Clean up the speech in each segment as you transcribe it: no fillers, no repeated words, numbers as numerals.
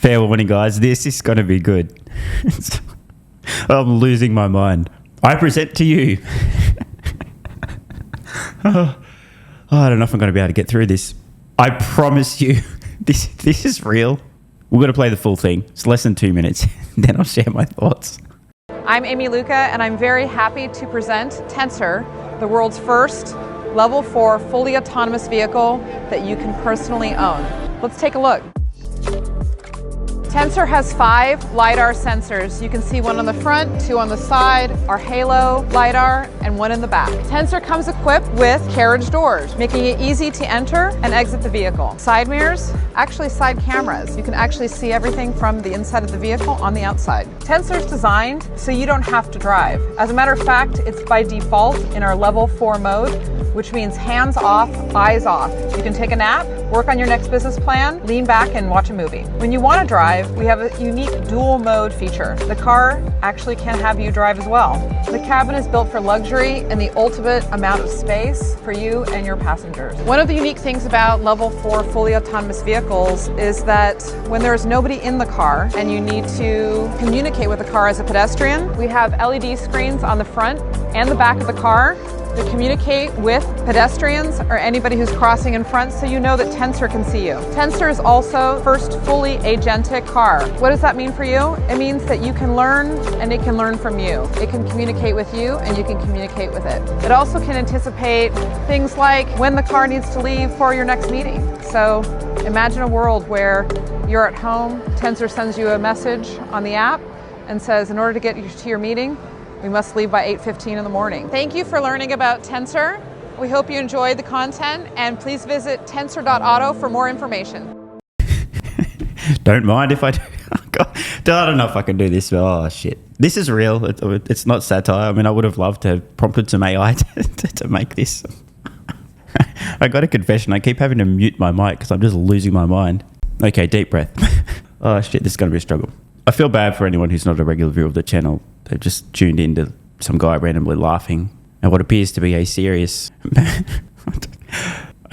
Fair warning, guys. This is going to be good. I'm losing my mind. I present to you. I don't know if I'm going to be able to get through this. I promise you, this is real. We're going to play the full thing. It's less than 2 minutes. Then I'll share my thoughts. I'm Amy Luca, and I'm very happy to present Tensor, the world's first Level 4 fully autonomous vehicle that you can personally own. Let's take a look. Tensor has 5 LiDAR sensors. You can see one on the front, 2 on the side, our halo LiDAR, and 1 in the back. Tensor comes equipped with carriage doors, making it easy to enter and exit the vehicle. Side mirrors, actually side cameras. You can actually see everything from the inside of the vehicle on the outside. Tensor is designed so you don't have to drive. As a matter of fact, it's by default in our Level 4 mode, which means hands off, eyes off. You can take a nap, work on your next business plan, lean back and watch a movie. When you want to drive, we have a unique dual mode feature. The car actually can have you drive as well. The cabin is built for luxury and the ultimate amount of space for you and your passengers. One of the unique things about Level 4 fully autonomous vehicles is that when there is nobody in the car and you need to communicate with the car as a pedestrian, we have LED screens on the front and the back of the car to communicate with pedestrians or anybody who's crossing in front, so you know that Tensor can see you. Tensor is also first fully agentic car. What does that mean for you? It means that you can learn and it can learn from you. It can communicate with you and you can communicate with it. It also can anticipate things like when the car needs to leave for your next meeting. So imagine a world where you're at home, Tensor sends you a message on the app and says, in order to get you to your meeting, we must leave by 8:15 in the morning. Thank you for learning about Tensor. We hope you enjoyed the content, and please visit tensor.auto for more information. Don't mind if I do. God, I don't know if I can do this. Oh, shit. This is real. It's not satire. I mean, I would have loved to have prompted some AI to make this. I got a confession. I keep having to mute my mic because I'm just losing my mind. Okay, deep breath. Oh, shit. This is going to be a struggle. I feel bad for anyone who's not a regular viewer of the channel. They've just tuned into some guy randomly laughing at what appears to be a serious...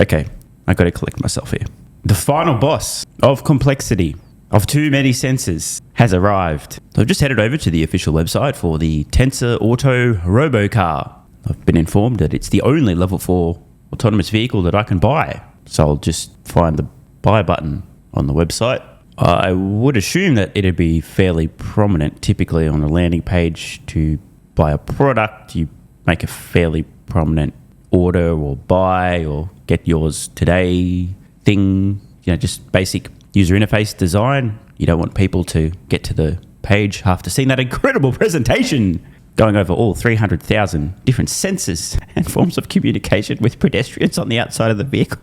Okay, I got to collect myself here. The final boss of complexity of too many sensors has arrived. So I've just headed over to the official website for the Tensor Auto Robocar. I've been informed that it's the only Level 4 autonomous vehicle that I can buy. So I'll just find the buy button on the website. I would assume that it'd be fairly prominent. Typically on a landing page to buy a product, you make a fairly prominent order or buy or get yours today thing. You know, just basic user interface design. You don't want people to get to the page after seeing that incredible presentation going over all 300,000 different sensors and forms of communication with pedestrians on the outside of the vehicle.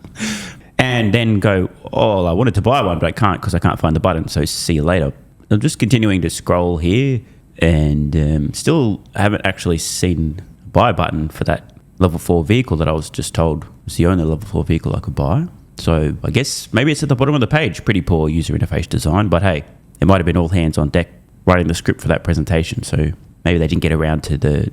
And then go, oh, I wanted to buy one, but I can't because I can't find the button, so see you later. I'm just continuing to scroll here and still haven't actually seen a buy button for that Level 4 vehicle that I was just told was the only Level 4 vehicle I could buy. So I guess maybe it's at the bottom of the page. Pretty poor user interface design, but hey, it might have been all hands on deck writing the script for that presentation, so maybe they didn't get around to the,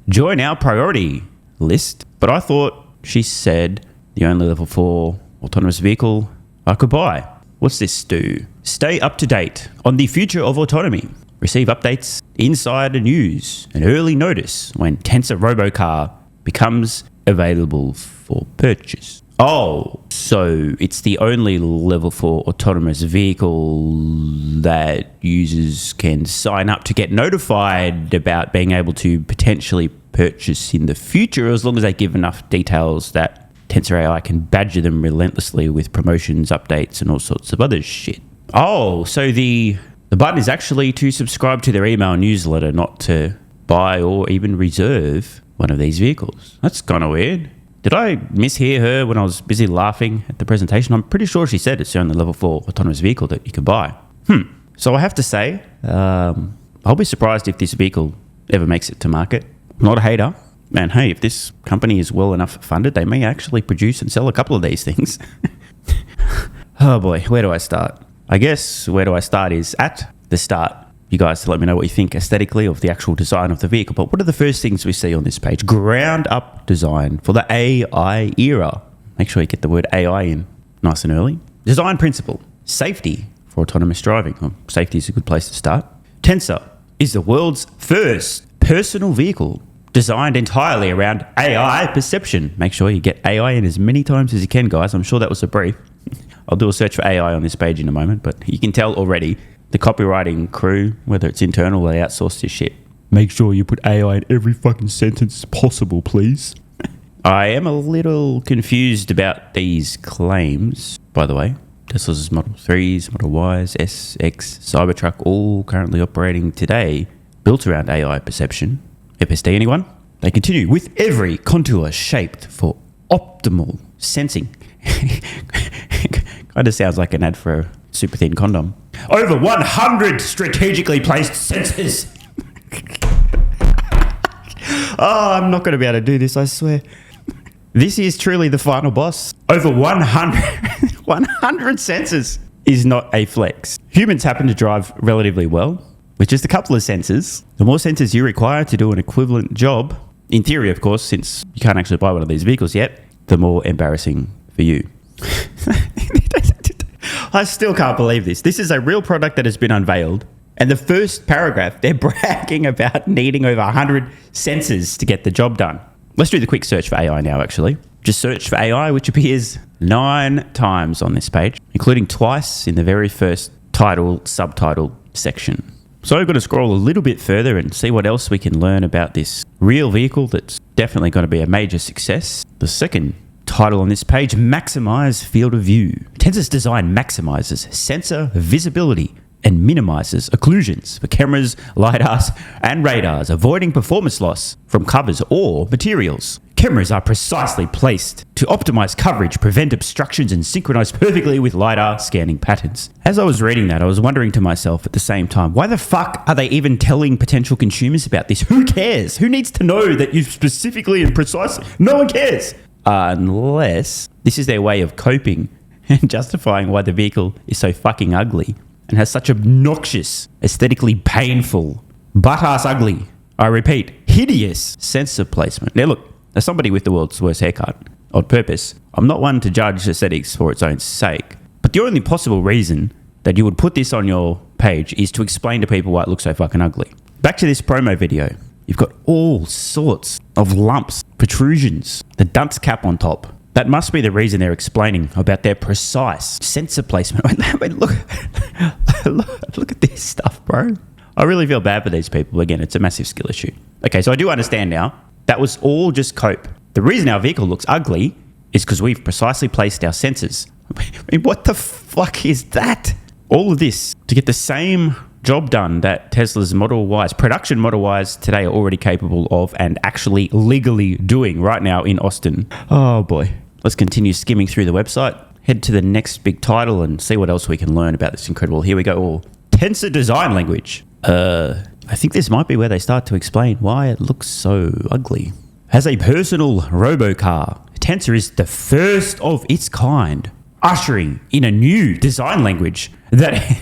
join our priority list. But I thought she said... the only Level 4 autonomous vehicle I could buy. What's this do? Stay up to date on the future of autonomy. Receive updates, insider news, and early notice when Tensor Robocar becomes available for purchase. Oh, so it's the only Level 4 autonomous vehicle that users can sign up to get notified about being able to potentially purchase in the future, as long as they give enough details that Tensor AI can badger them relentlessly with promotions, updates, and all sorts of other shit. Oh, so the button is actually to subscribe to their email newsletter, not to buy or even reserve one of these vehicles. That's kind of weird. Did I mishear her when I was busy laughing at the presentation? I'm pretty sure she said it's the only Level 4 autonomous vehicle that you can buy. So I have to say, I'll be surprised if this vehicle ever makes it to market. I'm not a hater. Man, hey, if this company is well enough funded, they may actually produce and sell a couple of these things. Oh boy, where do I start? I guess where do I start is at the start. You guys to let me know what you think aesthetically of the actual design of the vehicle. But what are the first things we see on this page? Ground up design for the AI era. Make sure you get the word AI in nice and early. Design principle. Safety for autonomous driving. Well, safety is a good place to start. Tensor is the world's first personal vehicle designed entirely around AI perception. Make sure you get AI in as many times as you can, guys. I'm sure that was a brief. I'll do a search for AI on this page in a moment, but you can tell already the copywriting crew, whether it's internal or they outsource this shit, make sure you put AI in every fucking sentence possible, please. I am a little confused about these claims, by the way. Tesla's Model 3s, Model Ys, S, X, Cybertruck, all currently operating today, built around AI perception. FSD, anyone? They continue with every contour shaped for optimal sensing. Kind of sounds like an ad for a super thin condom. Over 100 strategically placed sensors. Oh, I'm not going to be able to do this, I swear. This is truly the final boss. Over 100 sensors is not a flex. Humans happen to drive relatively well with just a couple of sensors. The more sensors you require to do an equivalent job, in theory, of course, since you can't actually buy one of these vehicles yet, the more embarrassing for you. I still can't believe this. This is a real product that has been unveiled. And the first paragraph, they're bragging about needing over 100 sensors to get the job done. Let's do the quick search for AI now, actually. Just search for AI, which appears 9 times on this page, including twice in the very first subtitle section. So I'm going to scroll a little bit further and see what else we can learn about this real vehicle that's definitely going to be a major success. The second title on this page, maximize field of view. Tensor's design maximizes sensor visibility and minimizes occlusions for cameras, lidars, and radars, avoiding performance loss from covers or materials. Cameras are precisely placed to optimize coverage, prevent obstructions, and synchronize perfectly with lidar scanning patterns. As I was reading that, I was wondering to myself at the same time, why the fuck are they even telling potential consumers about this? Who cares? Who needs to know that you specifically and precisely? No one cares. Unless this is their way of coping and justifying why the vehicle is so fucking ugly and has such obnoxious, aesthetically painful, butt-ass ugly, I repeat, hideous sensor placement. Now look, as somebody with the world's worst haircut, on purpose, I'm not one to judge aesthetics for its own sake, but the only possible reason that you would put this on your page is to explain to people why it looks so fucking ugly. Back to this promo video. You've got all sorts of lumps, protrusions, the dunce cap on top. That must be the reason they're explaining about their precise sensor placement. Wait, look at this stuff, bro. I really feel bad for these people. Again, it's a massive skill issue. Okay, so I do understand now. That was all just cope. The reason our vehicle looks ugly is because we've precisely placed our sensors. I mean, what the fuck is that? All of this to get the same job done that Tesla's Model Ys, production Model Ys today are already capable of and actually legally doing right now in Austin. Oh boy. Let's continue skimming through the website, head to the next big title and see what else we can learn about this incredible, here we go, Tensor design language. I think this might be where they start to explain why it looks so ugly. As a personal robocar, Tensor is the first of its kind, ushering in a new design language that...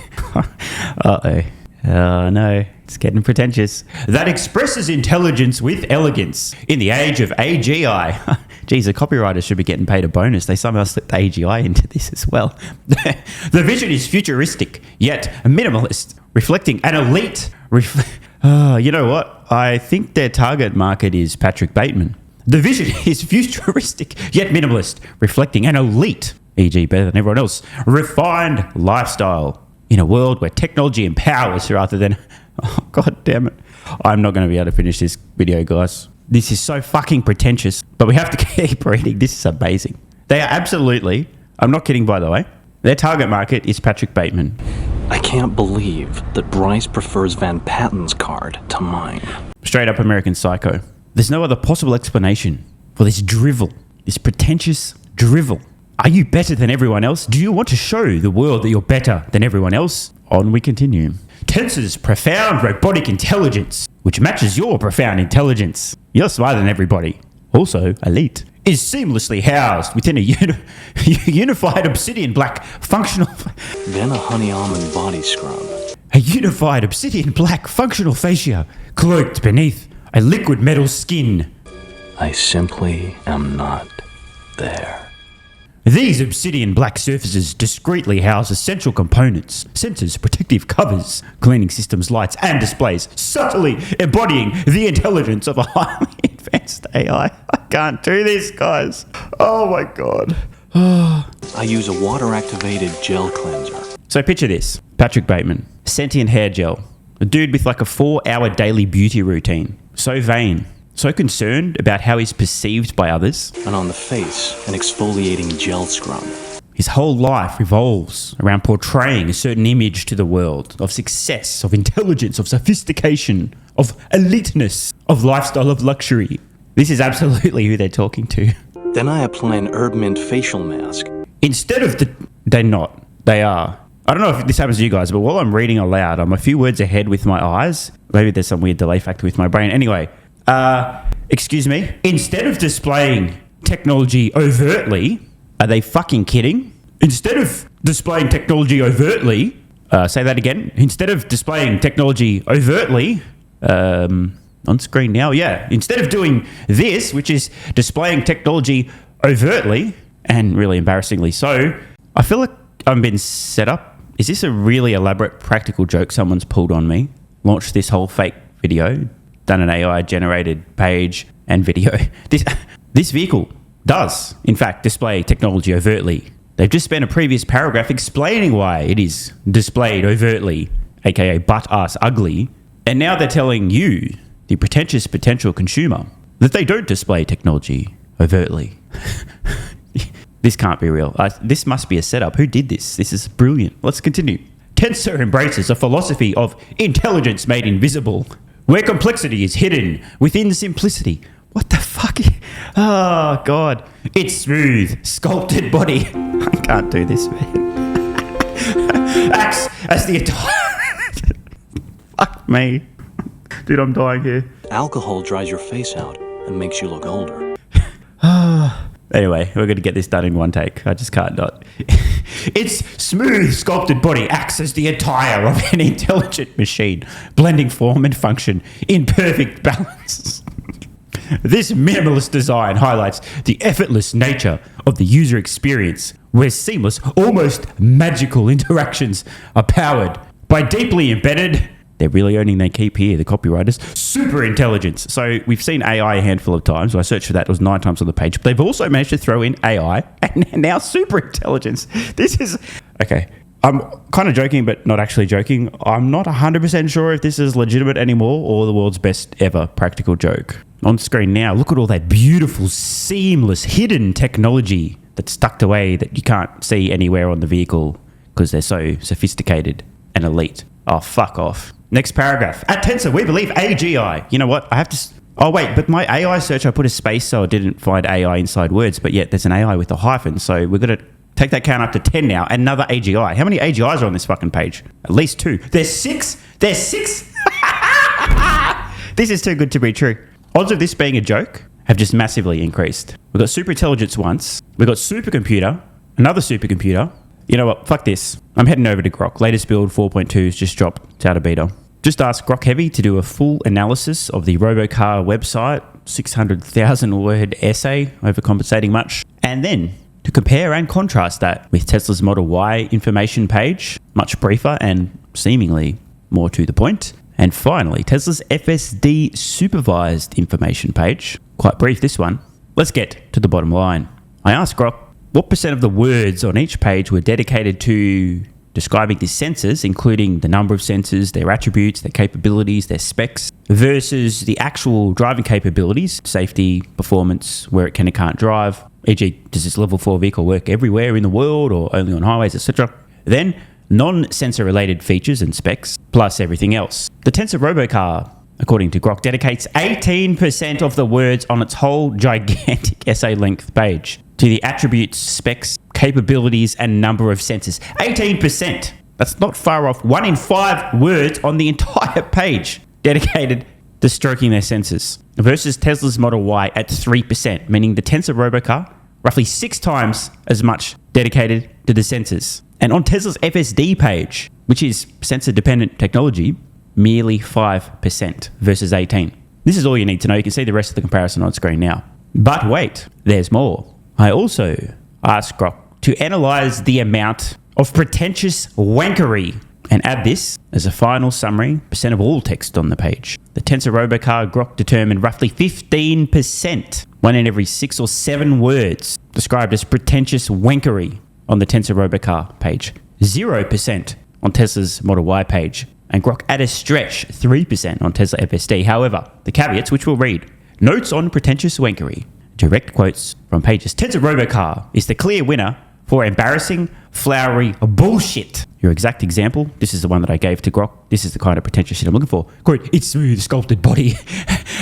Oh no, it's getting pretentious. That expresses intelligence with elegance in the age of AGI. Geez, the copywriters should be getting paid a bonus. They somehow slipped AGI into this as well. The vision is futuristic, yet minimalist, reflecting an elite... you know what? I think their target market is Patrick Bateman. The vision is futuristic, yet minimalist, reflecting an elite, e.g. better than everyone else, refined lifestyle in a world where technology empowers rather than... Oh, God damn it. I'm not going to be able to finish this video, guys. This is so fucking pretentious, but we have to keep reading. This is amazing. They are absolutely... I'm not kidding, by the way. Their target market is Patrick Bateman. I can't believe that Bryce prefers Van Patten's card to mine. Straight up American Psycho. There's no other possible explanation for this drivel, this pretentious drivel. Are you better than everyone else? Do you want to show the world that you're better than everyone else? On we continue. Tensor's profound robotic intelligence, which matches your profound intelligence. You're smarter than everybody. Also elite. Is seamlessly housed within a unified obsidian black functional... Then a honey almond body scrub. A unified obsidian black functional fascia cloaked beneath a liquid metal skin. I simply am not there. These obsidian black surfaces discreetly house essential components, sensors, protective covers, cleaning systems, lights, and displays, subtly embodying the intelligence of a highly advanced AI. I can't do this, guys. Oh my god. I use a water-activated gel cleanser. So picture this. Patrick Bateman, sentient hair gel. A dude with like a 4-hour daily beauty routine. So vain. So concerned about how he's perceived by others. And on the face, an exfoliating gel scrub. His whole life revolves around portraying a certain image to the world of success, of intelligence, of sophistication, of eliteness, of lifestyle, of luxury. This is absolutely who they're talking to. Then I apply an herb mint facial mask. Instead of they're not. They are. I don't know if this happens to you guys, but while I'm reading aloud, I'm a few words ahead with my eyes. Maybe there's some weird delay factor with my brain. Anyway, excuse me. Instead of displaying technology overtly, are they fucking kidding? Instead of displaying technology overtly, say that again. Instead of displaying technology overtly, on screen now, yeah. Instead of doing this, which is displaying technology overtly, and really embarrassingly so, I feel like I'm being set up. Is this a really elaborate practical joke someone's pulled on me? Launched this whole fake video, done an AI-generated page and video. This vehicle does, in fact, display technology overtly. They've just spent a previous paragraph explaining why it is displayed overtly, aka butt-ass ugly, and now they're telling you, the pretentious potential consumer, that they don't display technology overtly. This can't be real. This must be a setup. Who did this? This is brilliant. Let's continue. Tensor embraces a philosophy of intelligence made invisible, where complexity is hidden within simplicity. What the fuck? Oh, God. Its smooth, sculpted body. I can't do this, man. Acts as the entire... Fuck me. Dude, I'm dying here. Alcohol dries your face out and makes you look older. Anyway, we're going to get this done in one take. I just can't not. Its smooth, sculpted body acts as the attire of an intelligent machine, blending form and function in perfect balance. This minimalist design highlights the effortless nature of the user experience, where seamless, almost magical interactions are powered by deeply embedded... They're really earning their keep here, the copywriters. Super intelligence. So we've seen AI a handful of times. I searched for that. It was 9 times on the page. But they've also managed to throw in AI and now super intelligence. This is... Okay. I'm kind of joking, but not actually joking. I'm not 100% sure if this is legitimate anymore or the world's best ever practical joke. On screen now, look at all that beautiful, seamless, hidden technology that's tucked away that you can't see anywhere on the vehicle because they're so sophisticated and elite. Oh, fuck off. Next paragraph. At Tensor, we believe AGI. You know what? I have to... Oh, wait, but my AI search, I put a space so it didn't find AI inside words, but yet there's an AI with a hyphen. So we're going to take that count up to 10 now. Another AGI. How many AGIs are on this fucking page? At least 2. There's 6. There's 6. This is too good to be true. Odds of this being a joke have just massively increased. We've got super intelligence once. We've got supercomputer. Another supercomputer. You know what? Fuck this. I'm heading over to Grok. Latest build 4.2's just dropped. It's out of beta. Just ask Grok Heavy to do a full analysis of the Robocar website, 600,000 word essay, overcompensating much, and then to compare and contrast that with Tesla's Model Y information page, much briefer and seemingly more to the point. And finally, Tesla's FSD supervised information page, quite brief this one. Let's get to the bottom line. I asked Grok, what % of the words on each page were dedicated to describing the sensors, including the number of sensors, their attributes, their capabilities, their specs, versus the actual driving capabilities, safety, performance, where it can and can't drive, e.g. does this level 4 vehicle work everywhere in the world or only on highways, etc. Then non-sensor related features and specs, plus everything else. The Tensor Robocar, according to Grok, dedicates 18% of the words on its whole gigantic essay length page to the attributes, specs, capabilities, and number of sensors. 18%! That's not far off. 1 in 5 words on the entire page dedicated to stroking their sensors. Versus Tesla's Model Y at 3%, meaning the Tensor Robocar, roughly 6 times as much dedicated to the sensors. And on Tesla's FSD page, which is sensor-dependent technology, merely 5% versus 18%. This is all you need to know. You can see the rest of the comparison on screen now. But wait, there's more. I also asked Grok to analyze the amount of pretentious wankery and add this as a final summary percent of all text on the page. The Tensor Robocar Grok determined roughly 15%, 1 in every 6 or 7 words described as pretentious wankery on the Tensor Robocar page, 0% on Tesla's Model Y page, and Grok at a stretch 3% on Tesla FSD. However, the caveats, which we'll read: notes on pretentious wankery, direct quotes from pages. Tensor Robocar is the clear winner for embarrassing, flowery bullshit. Your exact example, this is the one that I gave to Grok. This is the kind of pretentious shit I'm looking for. Quote, its smooth sculpted body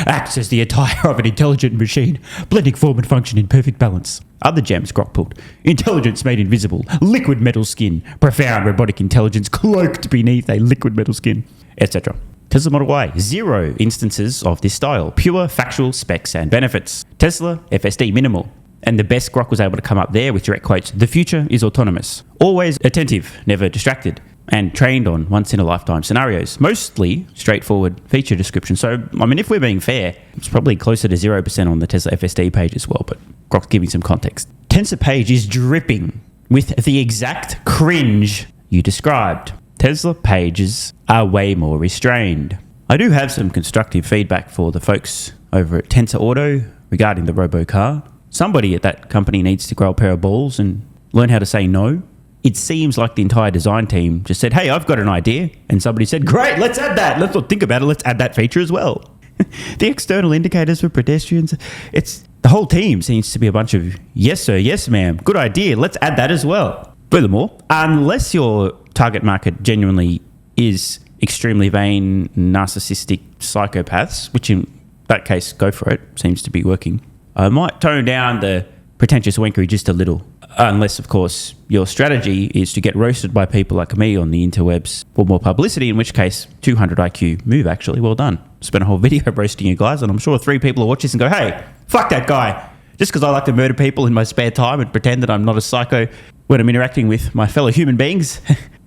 acts as the attire of an intelligent machine, blending form and function in perfect balance. Other gems Grok pulled: intelligence made invisible, liquid metal skin, profound robotic intelligence cloaked beneath a liquid metal skin, etc. Tesla Model Y, 0 instances of this style, pure factual specs and benefits. Tesla FSD, minimal. And the best Grok was able to come up there with direct quotes: the future is autonomous, always attentive, never distracted, and trained on once-in-a-lifetime scenarios. Mostly straightforward feature description. So, I mean, if we're being fair, it's probably closer to 0% on the Tesla FSD page as well, but Grok's giving some context. Tensor page is dripping with the exact cringe you described. Tesla pages are way more restrained. I do have some constructive feedback for the folks over at Tensor Auto regarding the Robocar. Somebody at that company needs to grow a pair of balls and learn how to say no. It seems like the entire design team just said, hey, I've got an idea. And somebody said, great, let's add that. Let's not think about it. Let's add that feature as well. The external indicators for pedestrians, the whole team seems to be a bunch of, yes, sir, yes, ma'am. Good idea. Let's add that as well. Furthermore, unless your target market genuinely is extremely vain, narcissistic psychopaths, which in that case, go for it, seems to be working. I might tone down the pretentious wankery just a little, unless, of course, your strategy is to get roasted by people like me on the interwebs for more publicity, in which case, 200 IQ move, actually. Well done. Spent a whole video roasting you guys, and I'm sure 3 people will watch this and go, hey, fuck that guy. Just because I like to murder people in my spare time and pretend that I'm not a psycho when I'm interacting with my fellow human beings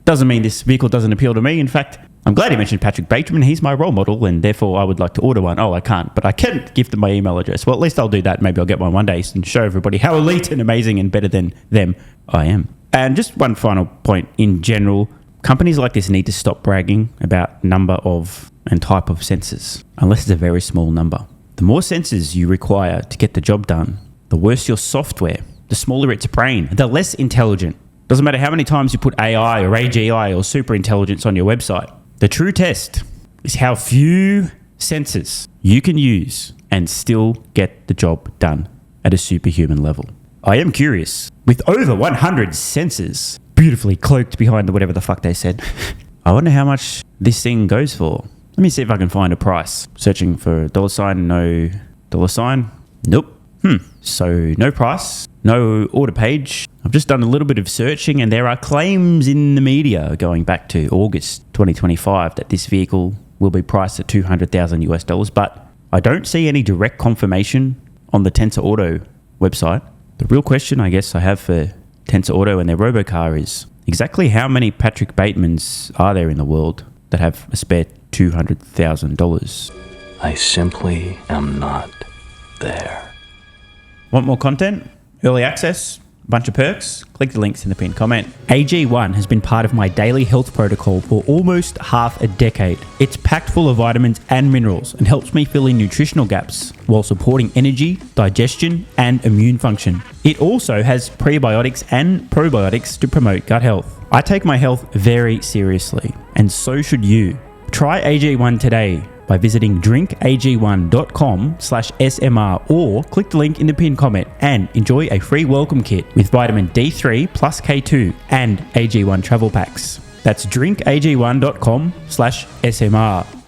doesn't mean this vehicle doesn't appeal to me. In fact, I'm glad he mentioned Patrick Bateman. He's my role model, and therefore I would like to order one. Oh, I can't, but I can give them my email address. Well, at least I'll do that. Maybe I'll get one day and show everybody how elite and amazing and better than them I am. And just one final point in general, companies like this need to stop bragging about number of and type of sensors, unless it's a very small number. The more sensors you require to get the job done, the worse your software, the smaller its brain, the less intelligent. Doesn't matter how many times you put AI or AGI or super intelligence on your website. The true test is how few sensors you can use and still get the job done at a superhuman level. I am curious, with over 100 sensors beautifully cloaked behind the whatever the fuck they said, I wonder how much this thing goes for. Let me see if I can find a price. Searching for $, no $, nope. So no price, no order page. I've just done a little bit of searching, and there are claims in the media going back to August 2025 that this vehicle will be priced at $200,000, but I don't see any direct confirmation on the Tensor Auto website. The real question I guess I have for Tensor Auto and their Robocar is exactly how many Patrick Batemans are there in the world that have a spare $200,000? I simply am not there. Want more content? Early access? Bunch of perks? Click the links in the pinned comment. AG1 has been part of my daily health protocol for almost half a decade. It's packed full of vitamins and minerals and helps me fill in nutritional gaps while supporting energy, digestion, and immune function. It also has prebiotics and probiotics to promote gut health. I take my health very seriously, and so should you. Try AG1 today by visiting drinkag1.com/SMR or click the link in the pinned comment and enjoy a free welcome kit with vitamin D3 plus K2 and AG1 travel packs. That's drinkag1.com/SMR.